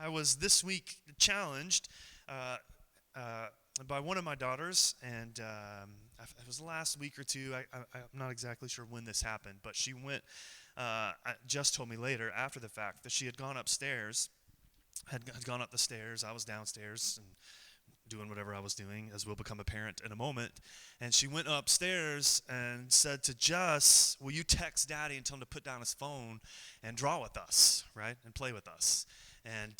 I was this week challenged uh, uh, by one of my daughters, and it was last week or two. I'm not exactly sure when this happened, but she went, just told me later after the fact that she had gone upstairs, had gone up the stairs. I was downstairs and doing whatever I was doing, as will become apparent in a moment. And she went upstairs and said to Jess, "Will you text Daddy and tell him to put down his phone and draw with us, right, and play with us?" And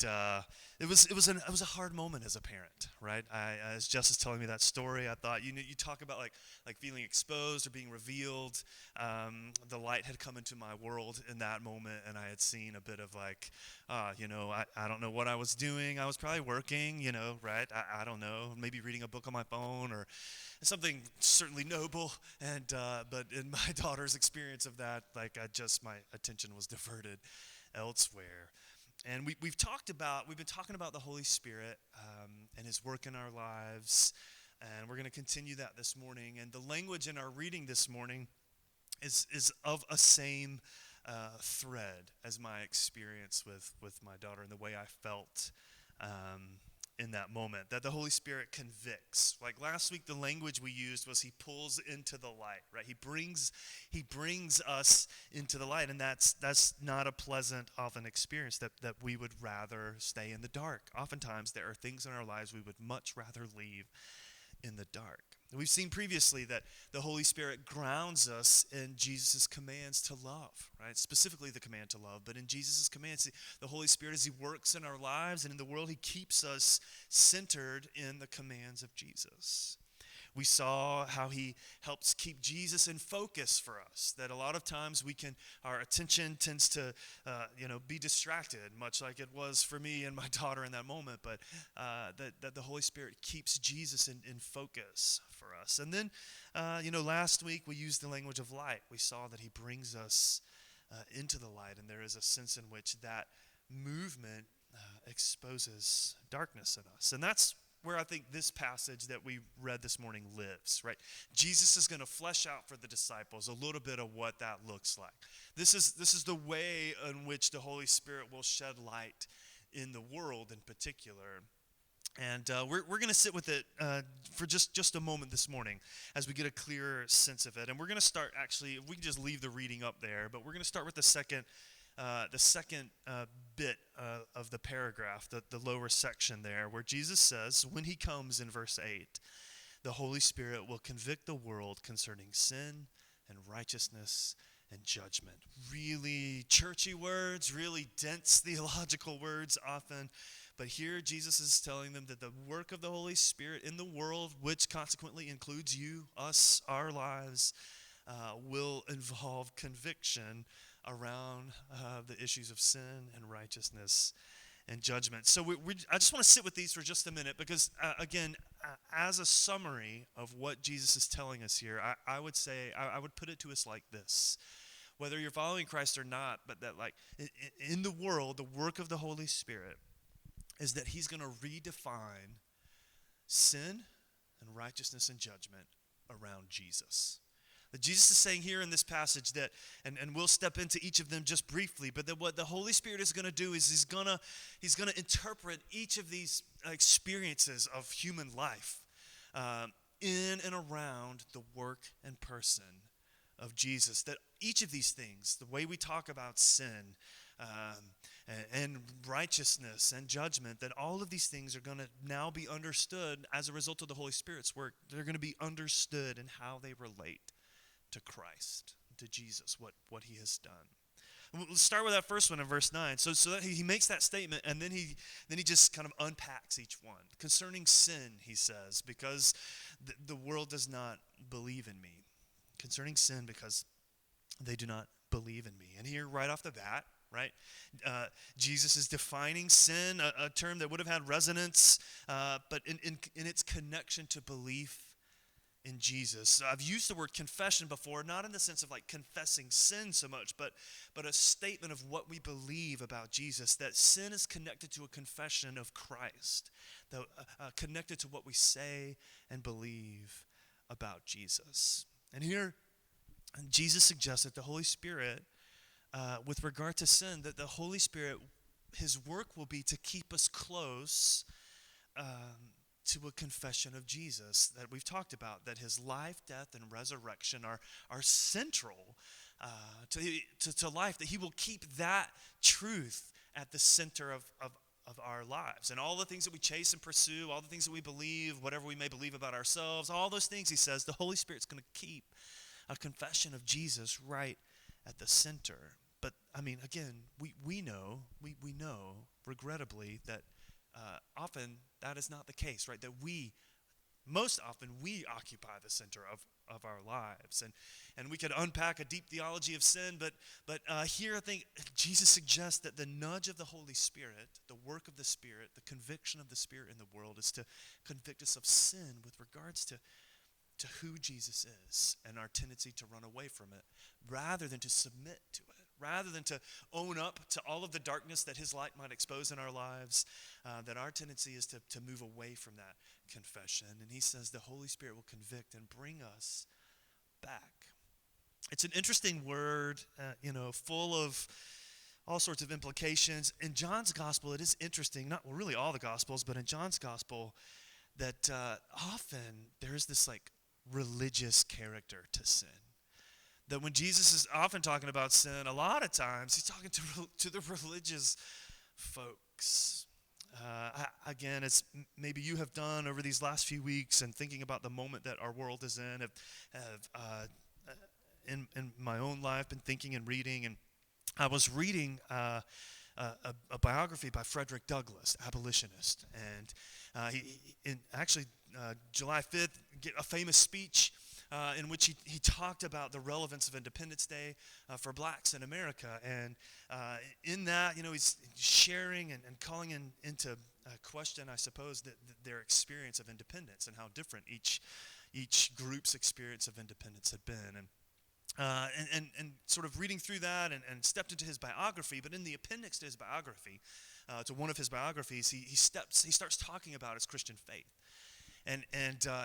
it was a hard moment as a parent, right? As Jess is telling me that story, I thought, you talk about like feeling exposed or being revealed. The light had come into my world in that moment, and I had seen a bit of I don't know what I was doing. I was probably working, right? I don't know, maybe reading a book on my phone or something certainly noble. And but in my daughter's experience of that, my attention was diverted elsewhere. And we've been talking about the Holy Spirit and His work in our lives, and we're going to continue that this morning. And the language in our reading this morning is of a same thread as my experience with my daughter and the way I felt in that moment. That the Holy Spirit convicts. Like last week, the language we used was He pulls into the light, right? He brings us into the light, and that's not a pleasant, often experience. That we would rather stay in the dark. Oftentimes, there are things in our lives we would much rather leave in the dark. We've seen previously that the Holy Spirit grounds us in Jesus' commands to love, right? Specifically the command to love, but in Jesus' commands, the Holy Spirit, as He works in our lives and in the world, He keeps us centered in the commands of Jesus. We saw how He helps keep Jesus in focus for us. That a lot of times our attention tends to, be distracted, much like it was for me and my daughter in that moment. But that the Holy Spirit keeps Jesus in focus for us. And then, last week we used the language of light. We saw that He brings us into the light, and there is a sense in which that movement exposes darkness in us. And that's where I think this passage that we read this morning lives, right? Jesus is going to flesh out for the disciples a little bit of what that looks like. This is the way in which the Holy Spirit will shed light in the world in particular. And we're going to sit with it for just a moment this morning as we get a clearer sense of it. And we're going to start, actually, if we can just leave the reading up there, but we're going to start with the second bit of the paragraph, the lower section there, where Jesus says, when He comes in verse 8, the Holy Spirit will convict the world concerning sin and righteousness and judgment. Really churchy words, really dense theological words often. But here Jesus is telling them that the work of the Holy Spirit in the world, which consequently includes you, us, our lives, will involve conviction around the issues of sin and righteousness and judgment. So I just want to sit with these for just a minute because, again, as a summary of what Jesus is telling us here, I would say, I would put it to us like this. Whether you're following Christ or not, but that in the world, the work of the Holy Spirit is that He's going to redefine sin and righteousness and judgment around Jesus. That Jesus is saying here in this passage that, and we'll step into each of them just briefly, but that what the Holy Spirit is going to do is He's going to interpret each of these experiences of human life in and around the work and person of Jesus. That each of these things, the way we talk about sin and righteousness and judgment, that all of these things are going to now be understood as a result of the Holy Spirit's work. They're going to be understood in how they relate to Christ, to Jesus, what He has done. Let's start with that first one in verse 9. So that he makes that statement, and then he just kind of unpacks each one. Concerning sin, he says, because the world does not believe in me. Concerning sin, because they do not believe in me. And here, right off the bat, right, Jesus is defining sin, a term that would have had resonance, but in its connection to belief in Jesus. I've used the word confession before, not in the sense of like confessing sin so much, but a statement of what we believe about Jesus, that sin is connected to a confession of Christ, connected to what we say and believe about Jesus. And here, Jesus suggests that the Holy Spirit, with regard to sin, that the Holy Spirit his work will be to keep us close to a confession of Jesus that we've talked about, that his life, death, and resurrection are central to life, that he will keep that truth at the center of our lives. And all the things that we chase and pursue, all the things that we believe, whatever we may believe about ourselves, all those things, he says, the Holy Spirit's going to keep a confession of Jesus right at the center. But, I mean, again, we know, regrettably, that often that is not the case, right? That most often, we occupy the center of our lives. And we could unpack a deep theology of sin, but here I think Jesus suggests that the nudge of the Holy Spirit, the work of the Spirit, the conviction of the Spirit in the world is to convict us of sin with regards to who Jesus is and our tendency to run away from it, rather than to submit to it, rather than to own up to all of the darkness that his light might expose in our lives, that our tendency is to move away from that confession. And he says the Holy Spirit will convict and bring us back. It's an interesting word, full of all sorts of implications. In John's gospel, it is interesting, not really all the gospels, but in John's gospel, that often there is this like religious character to sin. That when Jesus is often talking about sin, a lot of times he's talking to the religious folks. Again, it's maybe you have done over these last few weeks and thinking about the moment that our world is in, in my own life, been thinking and reading, and I was reading a biography by Frederick Douglass, abolitionist, and July 5th, a famous speech in which he talked about the relevance of Independence Day for blacks in America. And in that, he's sharing and calling into question, I suppose, their experience of independence and how different each group's experience of independence had been. And sort of reading through that and stepped into his biography. But in the appendix to his biography, to one of his biographies, he starts talking about his Christian faith. And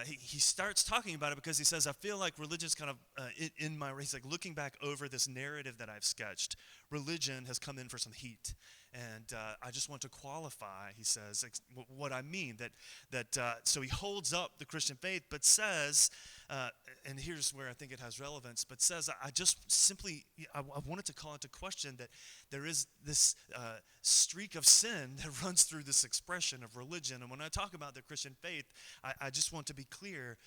he starts talking about it because he says, I feel like religion's kind of he's like looking back over this narrative that I've sketched. Religion has come in for some heat. And I just want to qualify, he says, what I mean. So he holds up the Christian faith, but says, and here's where I think it has relevance, but says, I wanted to call into question that there is this streak of sin that runs through this expression of religion. And when I talk about the Christian faith, I just want to be clear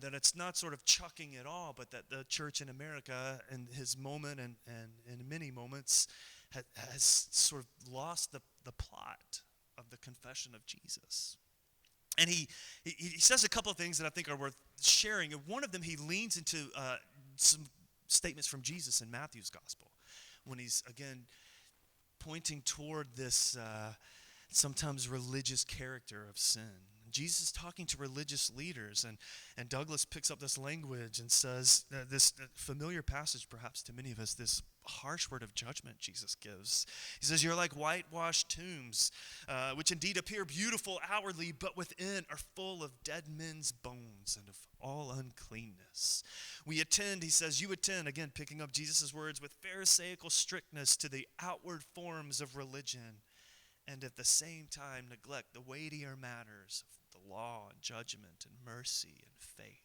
that it's not sort of chucking it all, but that the church in America in his moment and in many moments has sort of lost the plot of the confession of Jesus. And he says a couple of things that I think are worth sharing. And one of them, he leans into some statements from Jesus in Matthew's gospel when he's, again, pointing toward this sometimes religious character of sin. Jesus is talking to religious leaders, and Douglas picks up this language and says, this familiar passage perhaps to many of us, this harsh word of judgment Jesus gives. He says, you're like whitewashed tombs, which indeed appear beautiful outwardly, but within are full of dead men's bones and of all uncleanness. We attend, he says, you attend, again picking up Jesus' words, with pharisaical strictness to the outward forms of religion, and at the same time neglect the weightier matters of the law and judgment and mercy and faith.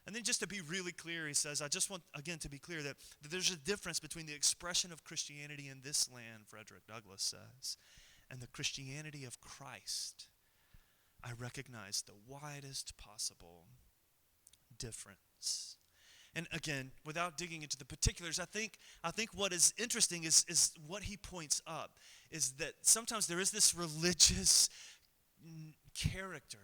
And then just to be really clear, he says, I just want, again, to be clear that there's a difference between the expression of Christianity in this land, Frederick Douglass says, and the Christianity of Christ. I recognize the widest possible difference. And again, without digging into the particulars, I think what is interesting is what he points up is that sometimes there is this religious character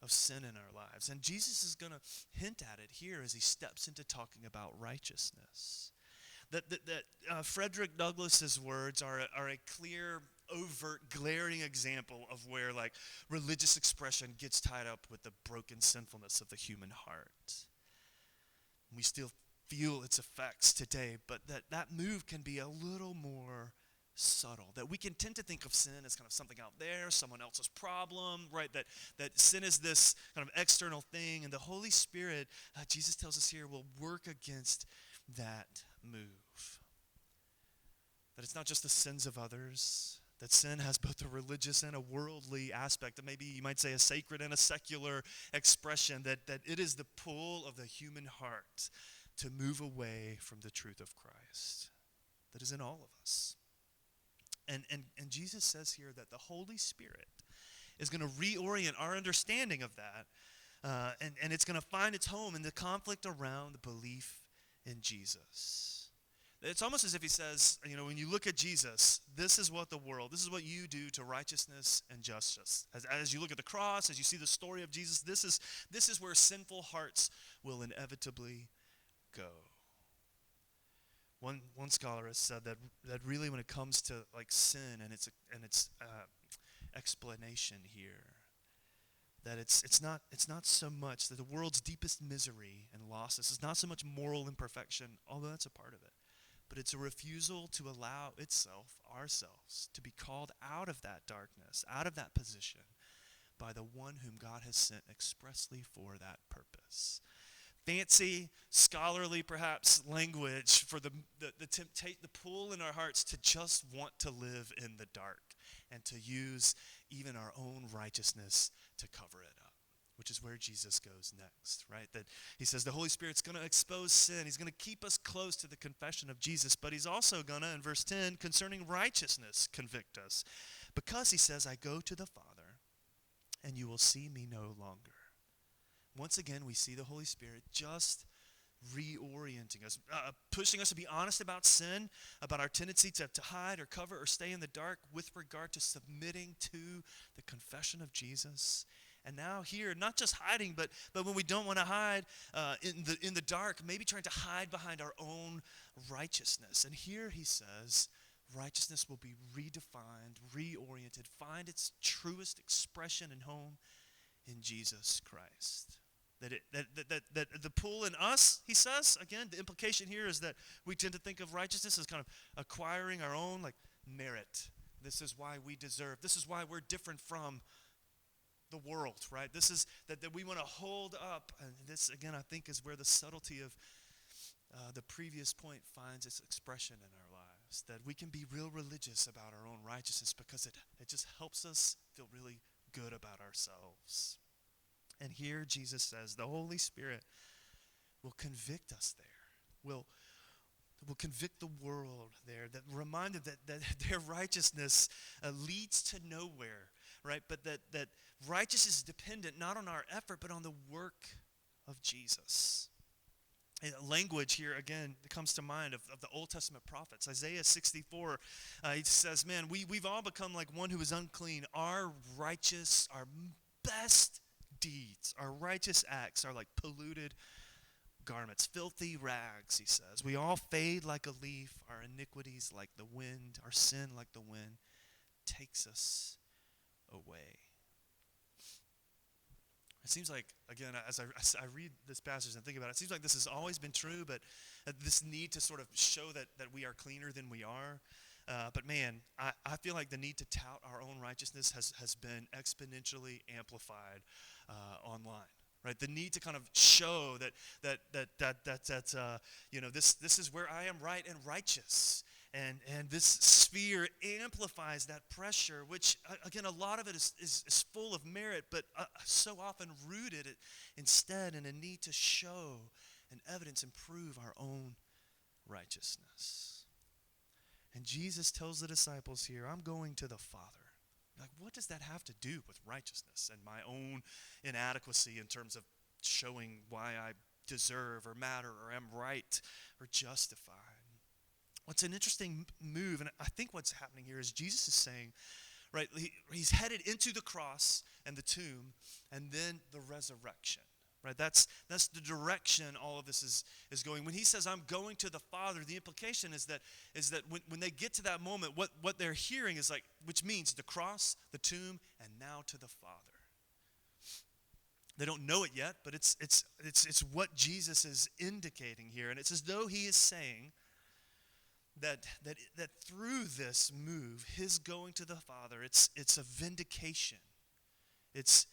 of sin in our lives. And Jesus is going to hint at it here as he steps into talking about righteousness. That Frederick Douglass's words are a clear, overt, glaring example of where like religious expression gets tied up with the broken sinfulness of the human heart. We still feel its effects today, but that move can be a little more subtle. That we can tend to think of sin as kind of something out there, someone else's problem, right? That sin is this kind of external thing, and the Holy Spirit, Jesus tells us here, will work against that move. That it's not just the sins of others, that sin has both a religious and a worldly aspect, that maybe you might say a sacred and a secular expression, that it is the pull of the human heart to move away from the truth of Christ that is in all of us. And Jesus says here that the Holy Spirit is going to reorient our understanding of that, and it's going to find its home in the conflict around the belief in Jesus. It's almost as if he says, when you look at Jesus, this is what this is what you do to righteousness and justice. As you look at the cross, as you see the story of Jesus, this is where sinful hearts will inevitably go. One scholar has said that really when it comes to like sin and its explanation here, that it's not so much that the world's deepest misery and losses is not so much moral imperfection, although that's a part of it, but it's a refusal to allow ourselves, to be called out of that darkness, out of that position, by the one whom God has sent expressly for that purpose. Fancy, scholarly, perhaps, language for the pull in our hearts to just want to live in the dark and to use even our own righteousness to cover it up, which is where Jesus goes next, right? That he says the Holy Spirit's going to expose sin. He's going to keep us close to the confession of Jesus, but he's also going to, in verse 10, concerning righteousness, convict us. Because he says, I go to the Father, and you will see me no longer. Once again, we see the Holy Spirit just reorienting us, pushing us to be honest about sin, about our tendency to hide or cover or stay in the dark with regard to submitting to the confession of Jesus. And now here, not just hiding, but when we don't want to hide in the dark, maybe trying to hide behind our own righteousness. And here he says, righteousness will be redefined, reoriented, find its truest expression and home in Jesus Christ. That the pull in us, he says, again, the implication here is that we tend to think of righteousness as kind of acquiring our own like merit. This is why we deserve. This is why we're different from the world, right? This is that we want to hold up. And this, again, I think is where the subtlety of the previous point finds its expression in our lives. That we can be real religious about our own righteousness because it just helps us feel really good about ourselves. And here Jesus says the Holy Spirit will convict us there, will convict the world there, that reminded that their righteousness leads to nowhere, right? But that righteousness is dependent not on our effort, but on the work of Jesus. Language here, again, comes to mind of the Old Testament prophets. Isaiah 64, he says, man, we've all become like one who is unclean. Our best deeds, our righteous acts are like polluted garments, filthy rags, he says. We all fade like a leaf, our iniquities like the wind, our sin like the wind takes us away. It seems like, again, as I read this passage and think about it, it seems like this has always been true, but this need to sort of show that we are cleaner than we are. But man, I feel like the need to tout our own righteousness has been exponentially amplified online, right? The need to kind of show that this is where I am right and righteous, and this sphere amplifies that pressure, which again a lot of it is full of merit, but so often rooted instead in a need to show and evidence and prove our own righteousness. And Jesus tells the disciples here, I'm going to the Father. Like, what does that have to do with righteousness and my own inadequacy in terms of showing why I deserve or matter or am right or justified? What's an interesting move, and I think what's happening here is Jesus is saying, right, he's headed into the cross and the tomb and then the resurrection. Right, that's the direction all of this is going. When he says, I'm going to the Father, the implication is that when they get to that moment, what they're hearing is like, which means the cross, the tomb, and now to the Father. They don't know it yet, but it's what Jesus is indicating here. And it's as though he is saying that through this move, his going to the Father, it's a vindication. It's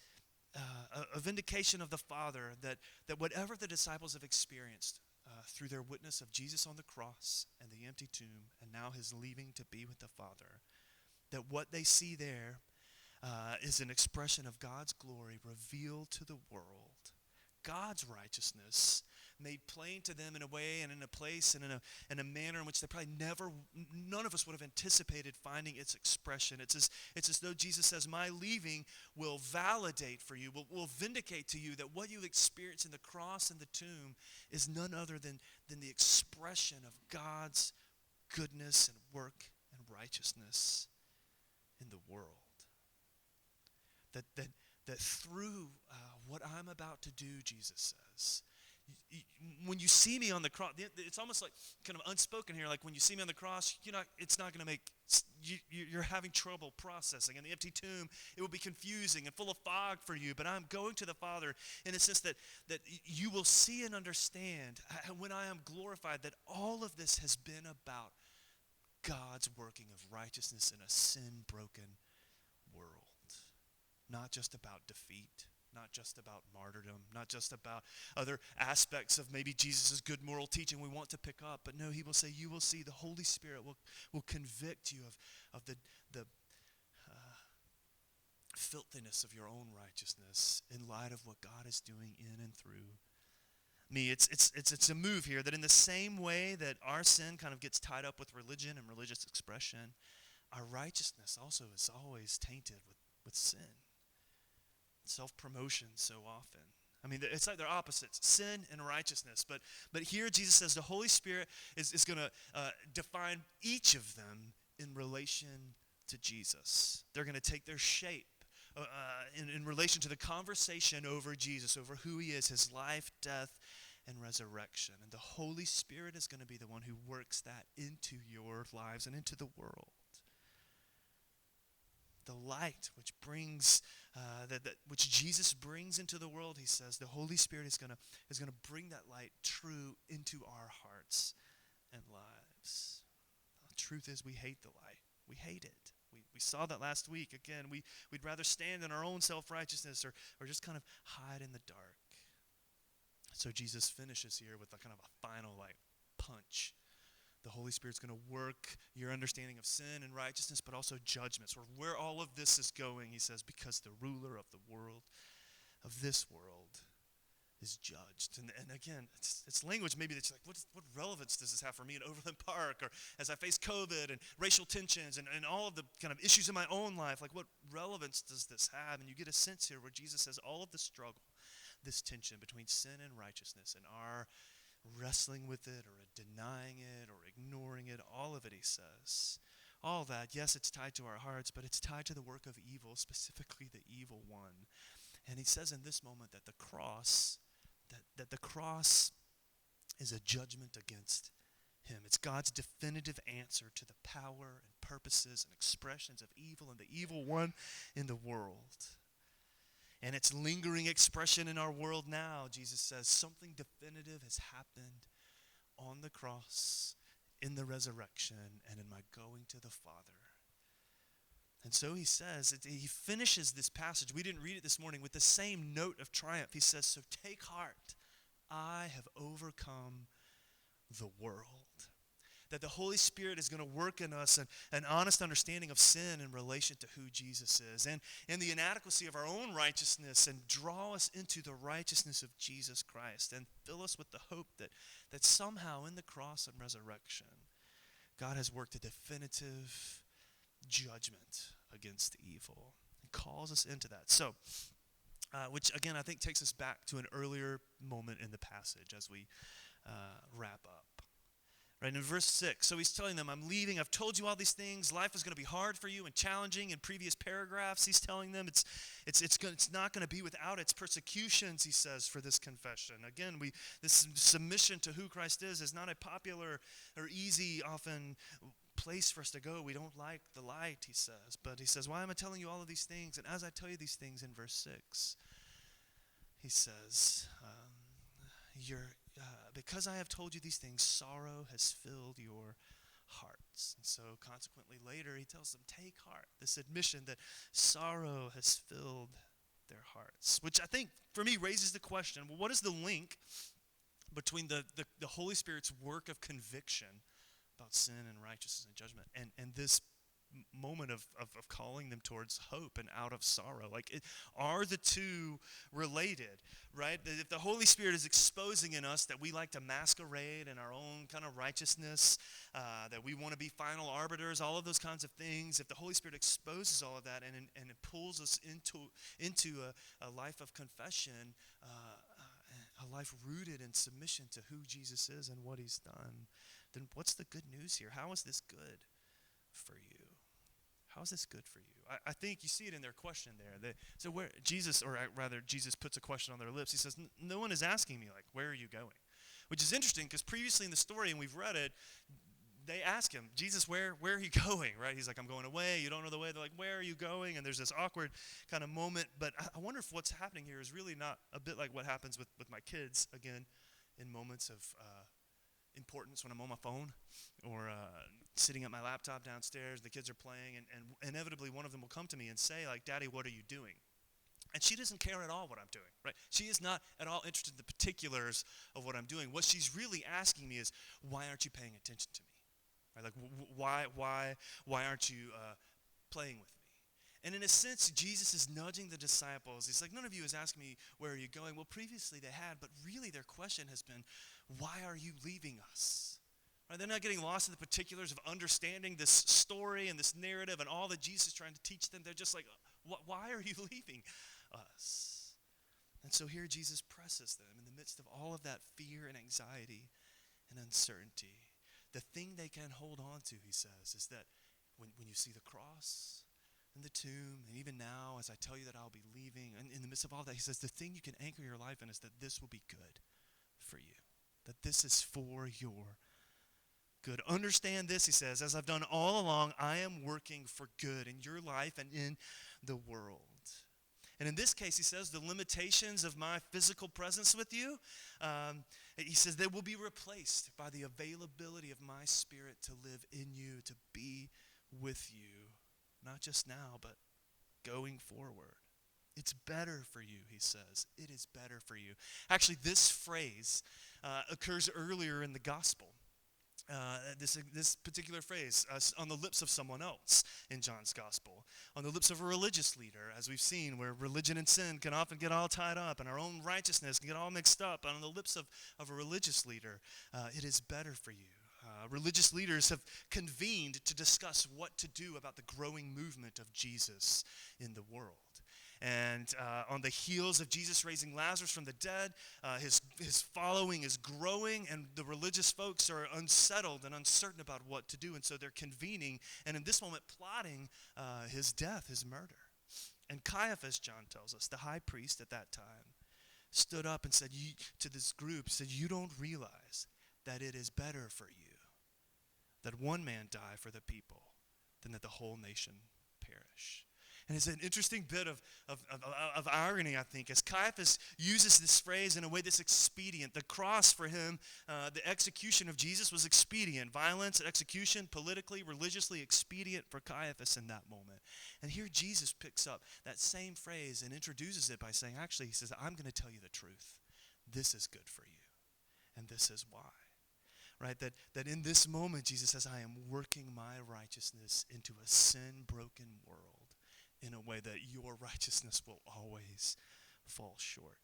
a vindication of the Father that whatever the disciples have experienced through their witness of Jesus on the cross and the empty tomb, and now his leaving to be with the Father, that what they see there is an expression of God's glory revealed to the world. God's righteousness made plain to them in a way and in a place and in a manner in which they probably none of us would have anticipated finding its expression. It's as though Jesus says, my leaving will validate for you, will vindicate to you that what you experience in the cross and the tomb is none other than the expression of God's goodness and work and righteousness in the world. That through what I'm about to do, Jesus says, when you see me on the cross, it's almost like kind of unspoken here, like when you see me on the cross, it's not going to make, you're having trouble processing. In the empty tomb, it will be confusing and full of fog for you, but I'm going to the Father in a sense that you will see and understand when I am glorified that all of this has been about God's working of righteousness in a sin-broken world. Not just about defeat, not just about martyrdom, not just about other aspects of maybe Jesus' good moral teaching we want to pick up. But no, he will say, you will see, the Holy Spirit will convict you of the filthiness of your own righteousness in light of what God is doing in and through me. It's a move here that in the same way that our sin kind of gets tied up with religion and religious expression, our righteousness also is always tainted with sin. Self-promotion so often. I mean, it's like they're opposites, sin and righteousness. But here Jesus says the Holy Spirit is going to define each of them in relation to Jesus. They're going to take their shape in relation to the conversation over Jesus, over who he is, his life, death, and resurrection. And the Holy Spirit is going to be the one who works that into your lives and into the world. The light which brings which Jesus brings into the world, he says, the Holy Spirit is going to bring that light true into our hearts and lives. The truth is, we hate the light. We hate it. We saw that last week. Again, we'd rather stand in our own self-righteousness or just kind of hide in the dark. So Jesus finishes here with a kind of a final punch. The Holy Spirit's going to work your understanding of sin and righteousness, but also judgments. Or where all of this is going, he says, because the ruler of the world, of this world, is judged. And again, it's language maybe that's like, what relevance does this have for me in Overland Park? Or as I face COVID and racial tensions and all of the kind of issues in my own life, like what relevance does this have? And you get a sense here where Jesus says all of the struggle, this tension between sin and righteousness and our wrestling with it or denying it or ignoring it, all of it, he says. All that, yes, it's tied to our hearts, but it's tied to the work of evil, specifically the evil one. And he says in this moment that the cross, that the cross is a judgment against him. It's God's definitive answer to the power and purposes and expressions of evil and the evil one in the world. And its lingering expression in our world now, Jesus says, something definitive has happened on the cross, in the resurrection, and in my going to the Father. And so he says, he finishes this passage, we didn't read it this morning, with the same note of triumph. He says, so take heart, I have overcome the world. That the Holy Spirit is going to work in us an honest understanding of sin in relation to who Jesus is and the inadequacy of our own righteousness, and draw us into the righteousness of Jesus Christ and fill us with the hope that somehow in the cross and resurrection, God has worked a definitive judgment against evil and calls us into that. So, which again I think takes us back to an earlier moment in the passage as we wrap up. Right, in verse 6, so he's telling them, I'm leaving. I've told you all these things. Life is going to be hard for you and challenging. In previous paragraphs, he's telling them it's not going to be without its persecutions, he says, for this confession. Again, this submission to who Christ is not a popular or easy, often, place for us to go. We don't like the light, he says. But he says, why am I telling you all of these things? And as I tell you these things in verse 6, he says, because I have told you these things, sorrow has filled your hearts. And so consequently later he tells them, take heart. This admission that sorrow has filled their hearts. Which I think for me raises the question, well, what is the link between the Holy Spirit's work of conviction about sin and righteousness and judgment, and this moment of calling them towards hope and out of sorrow. Like, are the two related, right? That if the Holy Spirit is exposing in us that we like to masquerade in our own kind of righteousness, that we want to be final arbiters, all of those kinds of things, if the Holy Spirit exposes all of that and it pulls us into a life of confession, a life rooted in submission to who Jesus is and what he's done, then what's the good news here? How is this good for you? How is this good for you? I think you see it in their question there. So where Jesus, or rather Jesus puts a question on their lips. He says, no one is asking me, like, where are you going? Which is interesting because previously in the story, and we've read it, they ask him, Jesus, where are you going, right? He's like, I'm going away. You don't know the way. They're like, where are you going? And there's this awkward kind of moment. But I wonder if what's happening here is really not a bit like what happens with my kids, again, in moments of importance when I'm on my phone or sitting at my laptop downstairs. The kids are playing, and inevitably one of them will come to me and say, like, Daddy, what are you doing? And she doesn't care at all what I'm doing, right? She is not at all interested in the particulars of what I'm doing. What she's really asking me is, why aren't you paying attention to me? Right? Like, why aren't you playing with me? And in a sense, Jesus is nudging the disciples. He's like, none of you is asking me, where are you going? Well, previously they had, but really their question has been, why are you leaving us? Right? They're not getting lost in the particulars of understanding this story and this narrative and all that Jesus is trying to teach them. They're just like, why are you leaving us? And so here Jesus presses them in the midst of all of that fear and anxiety and uncertainty. The thing they can hold on to, he says, is that when you see the cross and the tomb, and even now as I tell you that I'll be leaving, and in the midst of all that, he says the thing you can anchor your life in is that this will be good for you, that this is for your good. Understand this, he says, as I've done all along, I am working for good in your life and in the world. And in this case, he says, the limitations of my physical presence with you, he says, they will be replaced by the availability of my Spirit to live in you, to be with you, not just now, but going forward. It's better for you, he says. It is better for you. Actually, this phrase occurs earlier in the gospel. This particular phrase on the lips of someone else in John's gospel, on the lips of a religious leader, as we've seen, where religion and sin can often get all tied up and our own righteousness can get all mixed up. And on the lips of a religious leader, it is better for you. Religious leaders have convened to discuss what to do about the growing movement of Jesus in the world. And on the heels of Jesus raising Lazarus from the dead, his following is growing, and the religious folks are unsettled and uncertain about what to do. And so they're convening, and in this moment plotting his death, his murder. And Caiaphas, John tells us, the high priest at that time, stood up and said to this group, said, you don't realize that it is better for you that one man die for the people than that the whole nation perish. And it's an interesting bit of irony, I think, as Caiaphas uses this phrase in a way that's expedient. The cross for him, the execution of Jesus was expedient. Violence, execution, politically, religiously expedient for Caiaphas in that moment. And here Jesus picks up that same phrase and introduces it by saying, actually, he says, I'm going to tell you the truth. This is good for you, and this is why. Right, that in this moment, Jesus says, I am working my righteousness into a sin-broken world in a way that your righteousness will always fall short.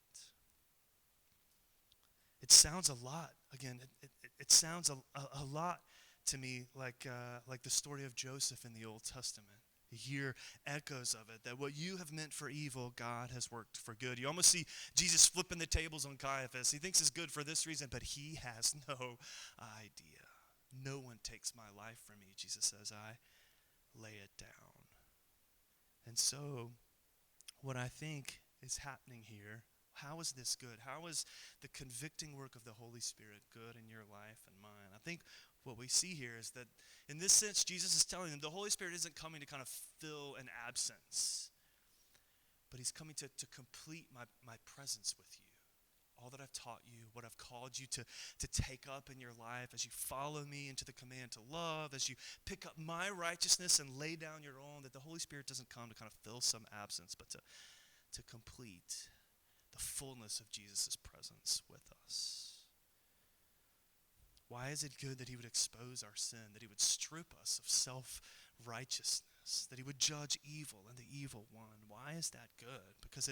It sounds a lot, again, it sounds a lot to me like the story of Joseph in the Old Testament. You hear echoes of it, that what you have meant for evil, God has worked for good. You almost see Jesus flipping the tables on Caiaphas. He thinks it's good for this reason, but he has no idea. No one takes my life from me, Jesus says. I lay it down. And so, what I think is happening here, how is this good? How is the convicting work of the Holy Spirit good in your life and mine? I think what we see here is that in this sense, Jesus is telling them the Holy Spirit isn't coming to kind of fill an absence, but he's coming to complete my presence with you. All that I've taught you, what I've called you to take up in your life as you follow me into the command to love, as you pick up my righteousness and lay down your own, that the Holy Spirit doesn't come to kind of fill some absence, but to complete the fullness of Jesus' presence with us. Why is it good that he would expose our sin, that he would strip us of self-righteousness, that he would judge evil and the evil one? Why is that good? Because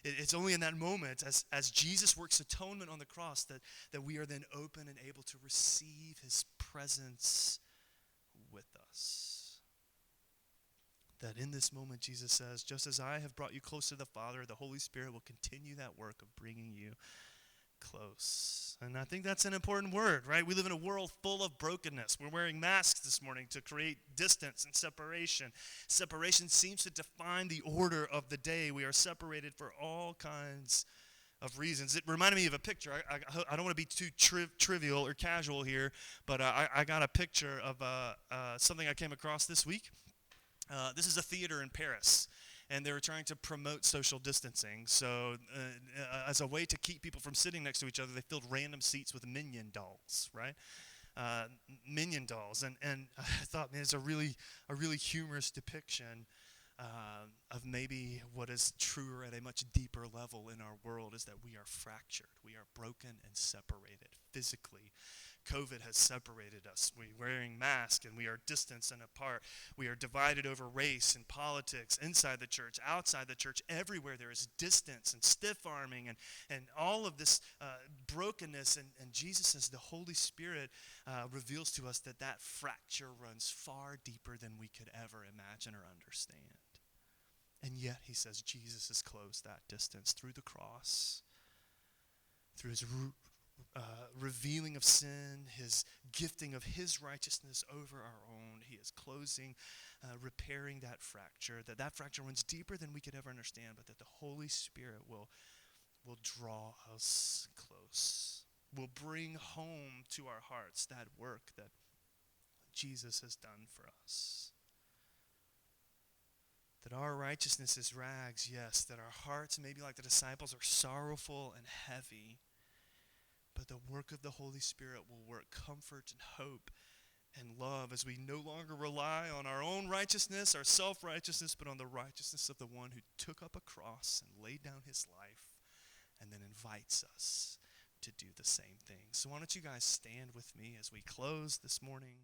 it's only in that moment, as Jesus works atonement on the cross, that we are then open and able to receive his presence with us. That in this moment, Jesus says, just as I have brought you close to the Father, the Holy Spirit will continue that work of bringing you close. And I think that's an important word, right? We live in a world full of brokenness. We're wearing masks this morning to create distance and separation. Separation seems to define the order of the day. We are separated for all kinds of reasons. It reminded me of a picture. I don't want to be too trivial or casual here, but I got a picture of something I came across this week. This is a theater in Paris, and they were trying to promote social distancing. So as a way to keep people from sitting next to each other, they filled random seats with Minion dolls, right? Minion dolls. And I thought, man, it's a really humorous depiction of maybe what is truer at a much deeper level in our world, is that we are fractured. We are broken and separated physically. COVID has separated us. We're wearing masks and we are distanced and apart. We are divided over race and politics, inside the church, outside the church. Everywhere there is distance and stiff-arming and all of this brokenness. And Jesus, as the Holy Spirit, reveals to us that fracture runs far deeper than we could ever imagine or understand. And yet, he says, Jesus has closed that distance through the cross, through his revealing of sin, his gifting of his righteousness over our own. He is closing, repairing that fracture, that fracture runs deeper than we could ever understand, but that the Holy Spirit will draw us close, will bring home to our hearts that work that Jesus has done for us. That our righteousness is rags, yes, that our hearts, maybe like the disciples, are sorrowful and heavy, but the work of the Holy Spirit will work comfort and hope and love as we no longer rely on our own righteousness, our self-righteousness, but on the righteousness of the one who took up a cross and laid down his life and then invites us to do the same thing. So why don't you guys stand with me as we close this morning?